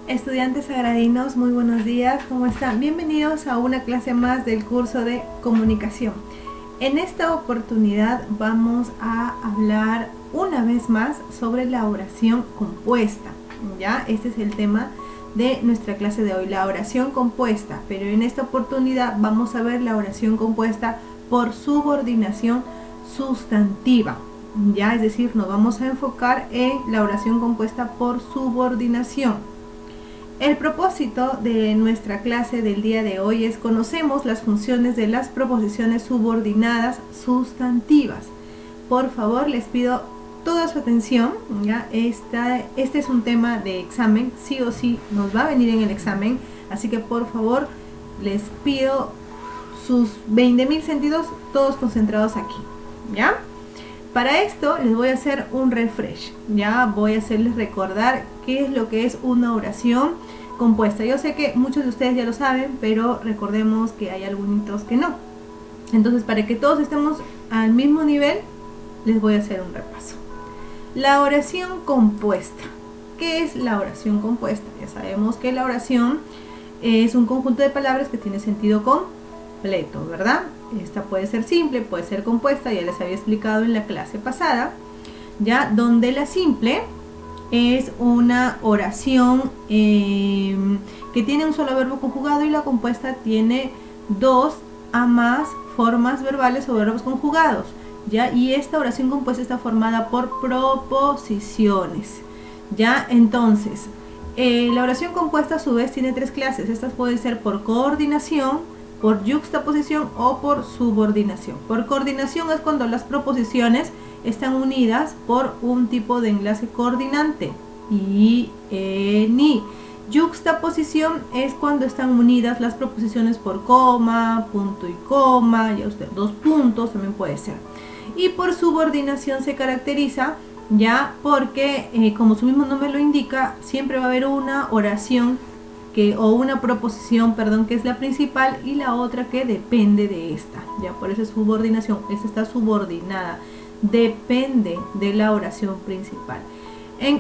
Estudiantes sagradinos, muy buenos días, ¿cómo están? Bienvenidos a una clase más del curso de comunicación. En esta oportunidad vamos a hablar una vez más sobre la oración compuesta. Ya, este es el tema de nuestra clase de hoy, la oración compuesta, pero en esta oportunidad vamos a ver la oración compuesta por subordinación sustantiva. Ya, es decir, nos vamos a enfocar en la oración compuesta por subordinación. El propósito de nuestra clase del día de hoy es conocemos las funciones de las proposiciones subordinadas sustantivas. Por favor, les pido toda su atención. ¿Ya? Este es un tema de examen, sí o sí nos va a venir en el examen, así que por favor les pido sus 20.000 sentidos todos concentrados aquí. ¿Ya? Para esto les voy a hacer un refresh, ya voy a hacerles recordar qué es lo que es una oración compuesta. Yo sé que muchos de ustedes ya lo saben, pero recordemos que hay algunos que no. Entonces, para que todos estemos al mismo nivel, les voy a hacer un repaso. La oración compuesta. ¿Qué es la oración compuesta? Ya sabemos que la oración es un conjunto de palabras que tiene sentido completo, ¿verdad? Esta puede ser simple, puede ser compuesta, ya les había explicado en la clase pasada, ya, donde la simple es una oración que tiene un solo verbo conjugado y la compuesta tiene dos a más formas verbales o verbos conjugados, ya, y esta oración compuesta está formada por proposiciones, ya. Entonces, la oración compuesta a su vez tiene tres clases. Estas pueden ser por coordinación, por yuxtaposición o por subordinación. Por coordinación es cuando las proposiciones están unidas por un tipo de enlace coordinante y ni. Yuxtaposición es cuando están unidas las proposiciones por coma, punto y coma, ya usted, dos puntos también puede ser. Y por subordinación se caracteriza ya porque, como su mismo nombre lo indica, siempre va a haber una oración o una proposición, perdón, que es la principal y la otra que depende de esta. Ya, por eso es subordinación. Esta está subordinada, depende de la oración principal.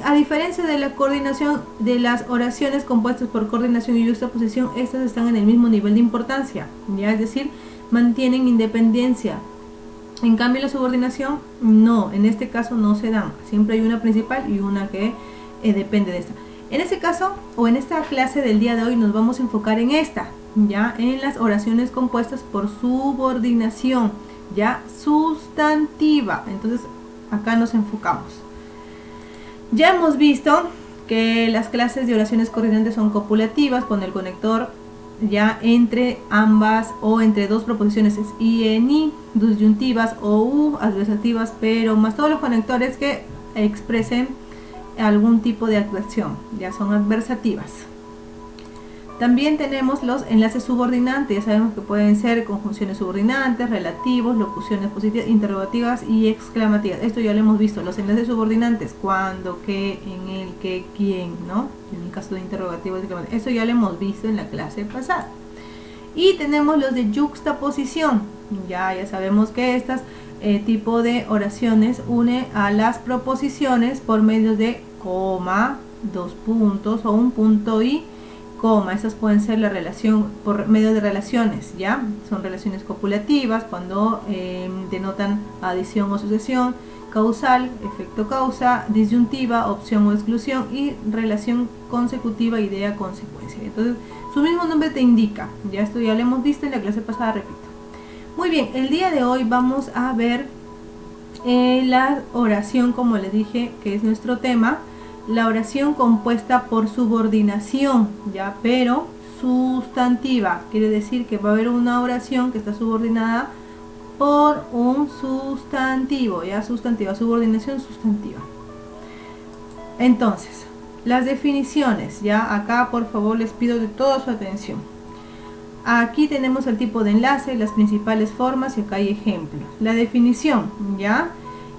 A diferencia de la coordinación, de las oraciones compuestas por coordinación y yuxtaposición, estas están en el mismo nivel de importancia, ya, es decir, mantienen independencia. En cambio, la subordinación no, en este caso no se dan. Siempre hay una principal y una que depende de esta. En este caso, o en esta clase del día de hoy, nos vamos a enfocar en esta, ya, en las oraciones compuestas por subordinación, ya, sustantiva. Entonces, acá nos enfocamos. Ya hemos visto que las clases de oraciones coordinantes son copulativas, con el conector ya entre ambas o entre dos proposiciones es i, ni, disyuntivas o u, adversativas, pero más todos los conectores que expresen algún tipo de adversión, ya son adversativas. También tenemos los enlaces subordinantes, ya sabemos que pueden ser conjunciones subordinantes, relativos, locuciones positivas, interrogativas y exclamativas. Esto ya lo hemos visto, los enlaces subordinantes, cuándo, qué, en el, qué, quién, ¿no? En el caso de interrogativos, exclamativas. Esto ya lo hemos visto en la clase pasada. Y tenemos los de yuxtaposición, ya sabemos que estas tipo de oraciones une a las proposiciones por medio de coma, dos puntos o un punto y coma. Estas pueden ser la relación por medio de relaciones, ya son relaciones copulativas cuando denotan adición o sucesión, causal, efecto causa, disyuntiva, opción o exclusión, y relación consecutiva, idea, consecuencia. Entonces, su mismo nombre te indica, ya esto ya lo hemos visto en la clase pasada, repito. Muy bien, el día de hoy vamos a ver la oración, como les dije, que es nuestro tema, la oración compuesta por subordinación, ya, pero sustantiva. Quiere decir que va a haber una oración que está subordinada por un sustantivo, ya, sustantiva, subordinación sustantiva. Entonces, las definiciones, ya, acá por favor les pido de toda su atención. Aquí tenemos el tipo de enlace, las principales formas y acá hay ejemplos. La definición, ya,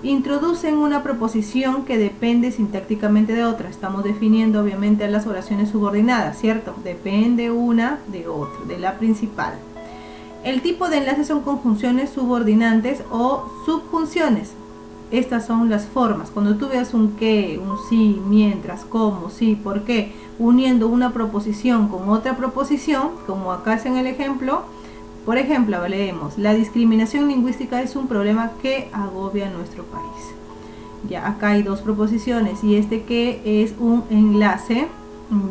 introducen una proposición que depende sintácticamente de otra. Estamos definiendo obviamente a las oraciones subordinadas, ¿cierto? Depende una de otra, de la principal. El tipo de enlace son conjunciones subordinantes o subjunciones. estas son las formas. Cuando tú veas un qué, un sí, mientras, cómo, sí, por qué, uniendo una proposición con otra proposición, como acá es en el ejemplo, por ejemplo, leemos, la discriminación lingüística es un problema que agobia a nuestro país. Ya acá hay dos proposiciones y este que es un enlace,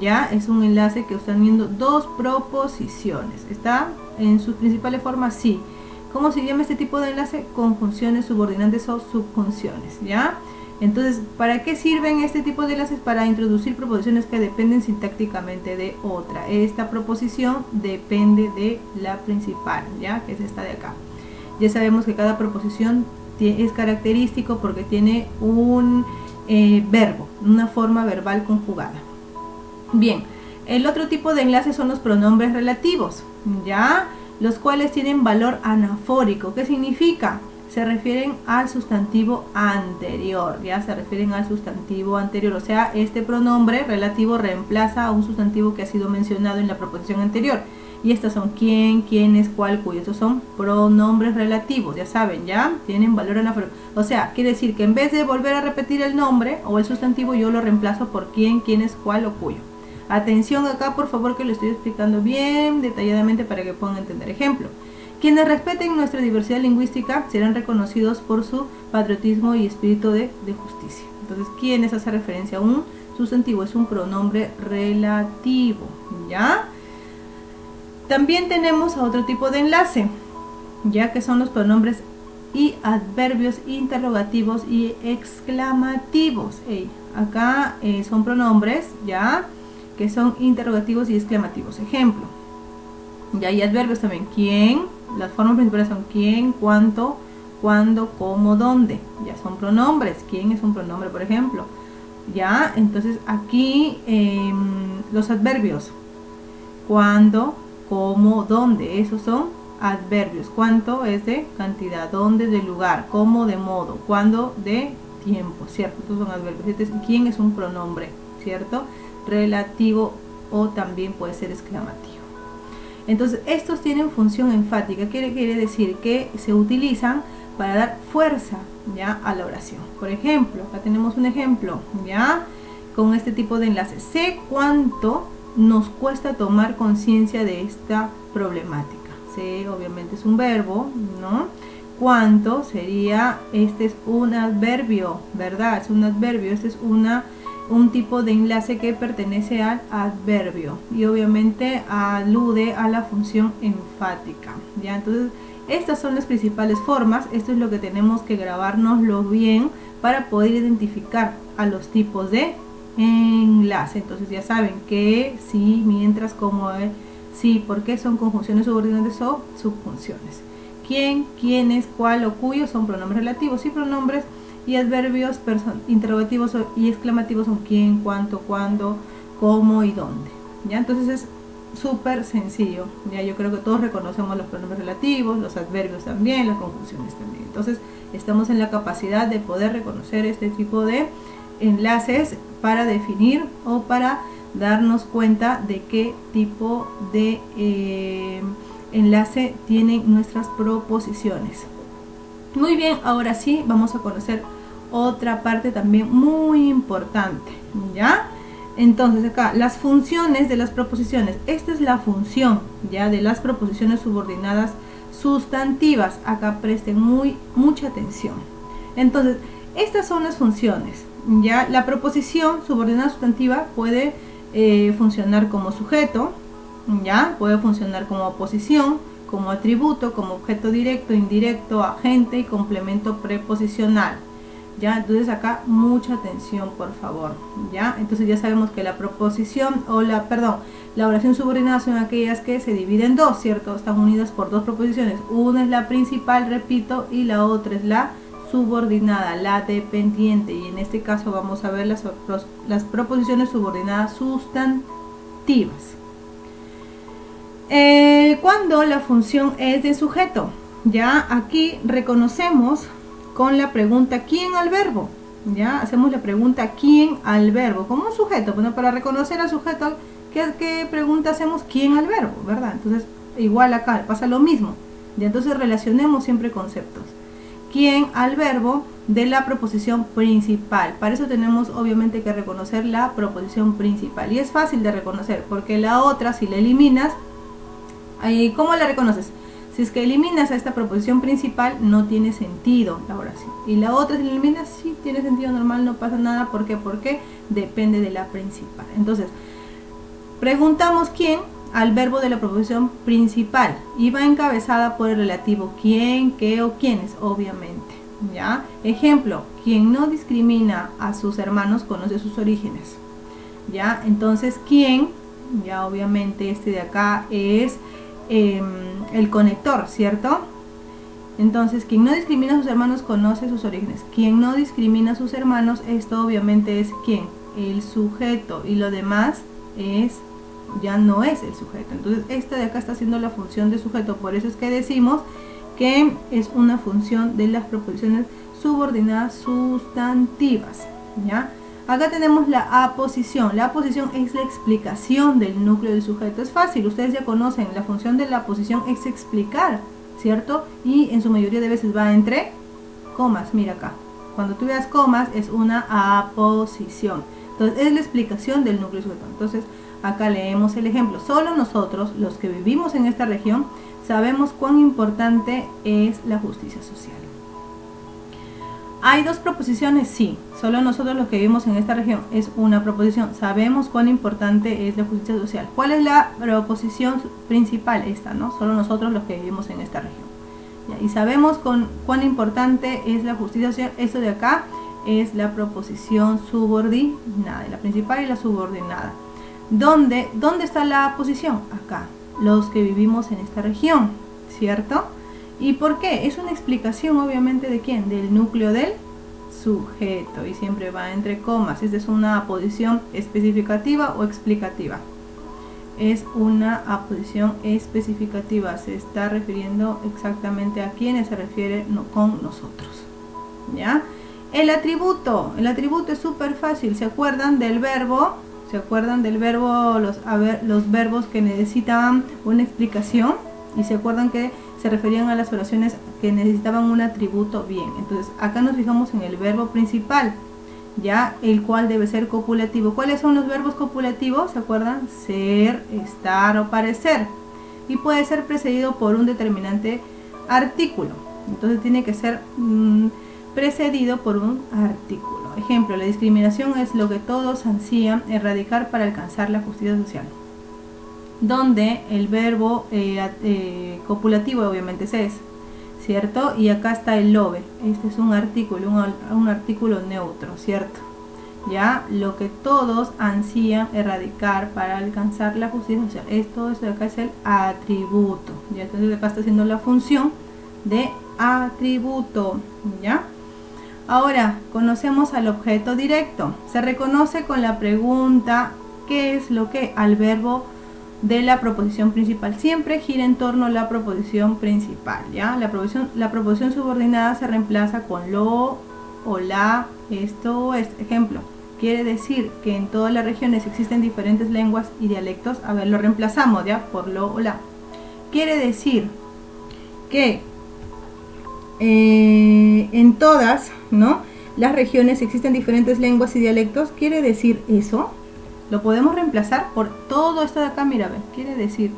ya es un enlace que están viendo dos proposiciones. ¿Está en sus principales formas? Sí. ¿Cómo se llama este tipo de enlace? Conjunciones subordinantes o subjunciones, ¿ya? Entonces, ¿para qué sirven este tipo de enlaces? Para introducir proposiciones que dependen sintácticamente de otra. Esta proposición depende de la principal, ¿ya? Que es esta de acá. Ya sabemos que cada proposición es característico porque tiene un verbo, una forma verbal conjugada. Bien, el otro tipo de enlaces son los pronombres relativos, ¿ya? Los cuales tienen valor anafórico. ¿Qué significa? Se refieren al sustantivo anterior, ya se refieren al sustantivo anterior, o sea, este pronombre relativo reemplaza a un sustantivo que ha sido mencionado en la proposición anterior. Y estas son quién, quiénes, cuál, cuyo. Estos son pronombres relativos, ya saben, ya tienen valor anafórico. O sea, quiere decir que en vez de volver a repetir el nombre o el sustantivo, yo lo reemplazo por quién, quiénes, cuál o cuyo. Atención acá, por favor, que lo estoy explicando bien detalladamente para que puedan entender. Ejemplo, quienes respeten nuestra diversidad lingüística serán reconocidos por su patriotismo y espíritu de justicia. Entonces, ¿quiénes hace referencia a un sustantivo? Es un pronombre relativo, ¿ya? También tenemos a otro tipo de enlace, ya que son los pronombres y adverbios interrogativos y exclamativos. Acá son pronombres, ¿ya? Que son interrogativos y exclamativos. Ejemplo, ya hay adverbios también. ¿Quién? Las formas principales son quién, cuánto, cuándo, cómo, dónde. Ya son pronombres. ¿Quién es un pronombre, por ejemplo? Ya, entonces aquí los adverbios. ¿Cuándo? ¿Cómo? ¿Dónde? Esos son adverbios. ¿Cuánto? Es de cantidad. ¿Dónde? De lugar. ¿Cómo? De modo. ¿Cuándo? De tiempo, ¿cierto? Estos son adverbios. Entonces, ¿quién es un pronombre? ¿Cierto? Relativo o también puede ser exclamativo. Entonces estos tienen función enfática. Quiere decir que se utilizan para dar fuerza, ¿ya? A la oración. Por ejemplo, acá tenemos un ejemplo, ¿ya? Con este tipo de enlace. Sé cuánto nos cuesta tomar conciencia de esta problemática. Sé obviamente es un verbo, ¿no? Cuánto sería, este es un adverbio, ¿verdad? Es un adverbio, este es un tipo de enlace que pertenece al adverbio y obviamente alude a la función enfática, ¿ya? Entonces estas son las principales formas. Esto es lo que tenemos que grabárnoslo bien para poder identificar a los tipos de enlace. Entonces ya saben que sí, mientras, cómo, sí, por qué son conjunciones subordinantes o subjunciones. Quién, quiénes, cuál o cuyo son pronombres relativos y pronombres y adverbios interrogativos y exclamativos son quién, cuánto, cuándo, cómo y dónde. ¿Ya? Entonces es súper sencillo. Ya yo creo que todos reconocemos los pronombres relativos, los adverbios también, las conjunciones también. Entonces estamos en la capacidad de poder reconocer este tipo de enlaces para definir o para darnos cuenta de qué tipo de enlace tienen nuestras proposiciones. Muy bien, ahora sí vamos a conocer otra parte también muy importante, ¿ya? Entonces acá, las funciones de las proposiciones. Esta es la función, ¿ya? De las proposiciones subordinadas sustantivas. Acá presten mucha atención. Entonces, estas son las funciones, ¿ya? La proposición subordinada sustantiva puede funcionar como sujeto, ¿ya? Puede funcionar como oposición, como atributo, como objeto directo, indirecto, agente y complemento preposicional. ¿Ya? Entonces acá mucha atención, por favor, ¿ya? Entonces ya sabemos que la proposición o la oración subordinada son aquellas que se dividen en dos, ¿cierto? Están unidas por dos proposiciones. Una es la principal, repito, y la otra es la subordinada, la dependiente. Y en este caso vamos a ver las proposiciones subordinadas sustantivas. Cuando la función es de sujeto, ya aquí reconocemos con la pregunta ¿quién al verbo? Ya hacemos la pregunta ¿quién al verbo? Como un sujeto. Bueno, para reconocer al sujeto, ¿qué pregunta hacemos? ¿Quién al verbo? ¿Verdad? Entonces, igual acá pasa lo mismo. Ya entonces relacionemos siempre conceptos. ¿Quién al verbo? de la proposición principal. Para eso tenemos obviamente que reconocer la proposición principal. Y es fácil de reconocer porque la otra, si la eliminas, ¿cómo la reconoces? Si es que eliminas a esta proposición principal, no tiene sentido la oración. Y la otra, si la eliminas, sí tiene sentido normal, no pasa nada. ¿Por qué? Porque depende de la principal. Entonces, preguntamos quién al verbo de la proposición principal y va encabezada por el relativo quién, qué o quiénes, obviamente. ¿Ya? Ejemplo, quien no discrimina a sus hermanos conoce sus orígenes. ¿Ya? Entonces, quién, ya obviamente este de acá es el conector, ¿cierto? Entonces, quien no discrimina a sus hermanos conoce sus orígenes. Quien no discrimina a sus hermanos, esto obviamente es quién, el sujeto, y lo demás ya no es el sujeto. Entonces, esta de acá está haciendo la función de sujeto, por eso es que decimos que es una función de las proposiciones subordinadas sustantivas. ¿Ya? Acá tenemos la aposición. La aposición es la explicación del núcleo del sujeto. Es fácil, ustedes ya conocen, la función de la aposición es explicar, ¿cierto? Y en su mayoría de veces va entre comas, mira acá. Cuando tú veas comas es una aposición. Entonces es la explicación del núcleo del sujeto. Entonces acá leemos el ejemplo. Solo nosotros, los que vivimos en esta región, sabemos cuán importante es la justicia social. ¿Hay dos proposiciones? Sí. Solo nosotros los que vivimos en esta región es una proposición. Sabemos cuán importante es la justicia social. ¿Cuál es la proposición principal? Esta, ¿no? Solo nosotros los que vivimos en esta región. ¿Ya? Y sabemos cuán importante es la justicia social. Esto de acá es la proposición subordinada. La principal y la subordinada. ¿Dónde está la posición? Acá. Los que vivimos en esta región, ¿cierto? ¿Y por qué? Es una explicación obviamente de quién, del núcleo del sujeto, y siempre va entre comas. Esta es una aposición especificativa o explicativa. Es una aposición especificativa, se está refiriendo exactamente a quiénes se refiere con nosotros. ¿Ya? El atributo es súper fácil. ¿Se acuerdan del verbo? Los verbos que necesitaban una explicación, y se acuerdan que se referían a las oraciones que necesitaban un atributo. Bien, entonces acá nos fijamos en el verbo principal, ya, el cual debe ser copulativo. ¿Cuáles son los verbos copulativos? ¿Se acuerdan? Ser, estar o parecer, y puede ser precedido por un determinante artículo. Entonces tiene que ser precedido por un artículo. Ejemplo, la discriminación es lo que todos ansían erradicar para alcanzar la justicia social. Donde el verbo copulativo obviamente es, ¿cierto? Y acá está el lobe. Este es un artículo, un artículo neutro, ¿cierto? Ya, lo que todos ansían erradicar para alcanzar la justicia social. Esto de acá es el atributo. Ya, entonces acá está haciendo la función de atributo, ¿ya? Ahora, conocemos al objeto directo. Se reconoce con la pregunta ¿qué es lo que? Al verbo de la proposición principal. Siempre gira en torno a la proposición principal, ¿ya? La proposición subordinada se reemplaza con lo o la, esto o este. Ejemplo, quiere decir que en todas las regiones existen diferentes lenguas y dialectos. A ver, lo reemplazamos, ¿ya? Por lo o la. Quiere decir que en todas, ¿no?, las regiones existen diferentes lenguas y dialectos. Quiere decir eso. Lo podemos reemplazar por todo esto de acá. Mira, ve, quiere decir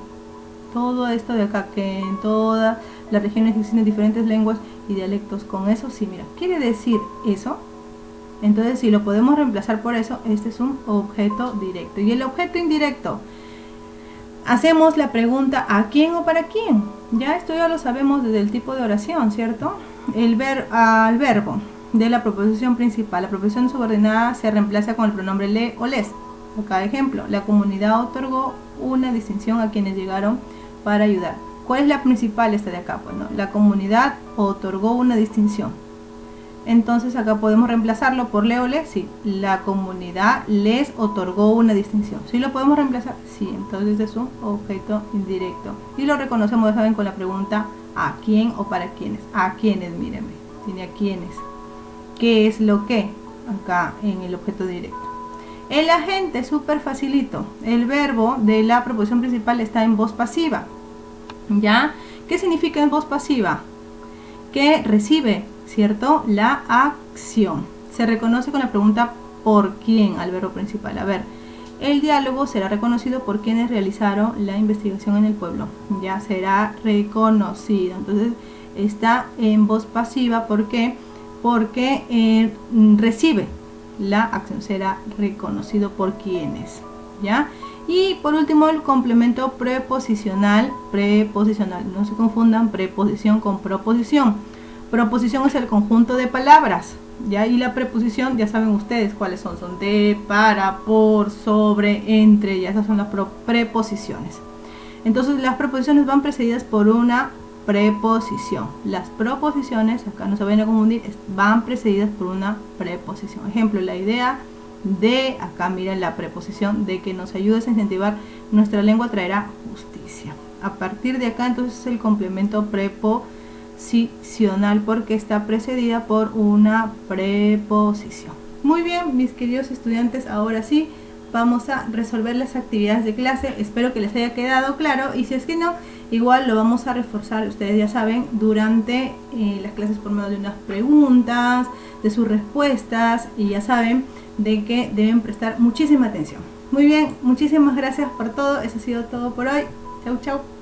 todo esto de acá, que en todas las regiones existen diferentes lenguas y dialectos. Con eso, sí, mira, quiere decir eso. Entonces, si lo podemos reemplazar por eso, este es un objeto directo. Y el objeto indirecto, hacemos la pregunta ¿a quién o para quién? Ya esto ya lo sabemos desde el tipo de oración, ¿cierto? Al verbo de la proposición principal, la proposición subordinada se reemplaza con el pronombre le o les. Acá ejemplo, la comunidad otorgó una distinción a quienes llegaron para ayudar. ¿Cuál es la principal esta de acá? Bueno, la comunidad otorgó una distinción. Entonces acá podemos reemplazarlo por le o les. Sí, la comunidad les otorgó una distinción. ¿Sí lo podemos reemplazar? Sí, entonces es un objeto indirecto. Y lo reconocemos, ¿saben?, con la pregunta ¿a quién o para quiénes? ¿A quiénes? Mírenme, tiene a quiénes. ¿Qué es lo que? Acá en el objeto directo. El agente, súper facilito. El verbo de la proposición principal está en voz pasiva. ¿Ya? ¿Qué significa en voz pasiva? Que recibe, ¿cierto? La acción. Se reconoce con la pregunta ¿por quién? Al verbo principal. A ver, el diálogo será reconocido por quienes realizaron la investigación en el pueblo. Ya será reconocido. Entonces está en voz pasiva. ¿Por qué? Porque recibe la acción. Será reconocido por quienes. ¿Ya? Y por último el complemento preposicional. Preposicional. No se confundan preposición con proposición. Proposición es el conjunto de palabras. ¿Ya? Y la preposición, ya saben ustedes cuáles son. Son de, para, por, sobre, entre. Ya esas son las preposiciones. Entonces las preposiciones van precedidas por una preposición. Las proposiciones, acá no se vayan a confundir, van precedidas por una preposición. Ejemplo, la idea de, acá miren la preposición, de que nos ayudes a incentivar nuestra lengua traerá justicia. A partir de acá entonces el complemento preposicional porque está precedida por una preposición. Muy bien, mis queridos estudiantes, ahora sí vamos a resolver las actividades de clase. Espero que les haya quedado claro y si es que no, igual lo vamos a reforzar, ustedes ya saben, durante las clases por medio de unas preguntas, de sus respuestas y ya saben de que deben prestar muchísima atención. Muy bien, muchísimas gracias por todo. Eso ha sido todo por hoy. Chau, chau.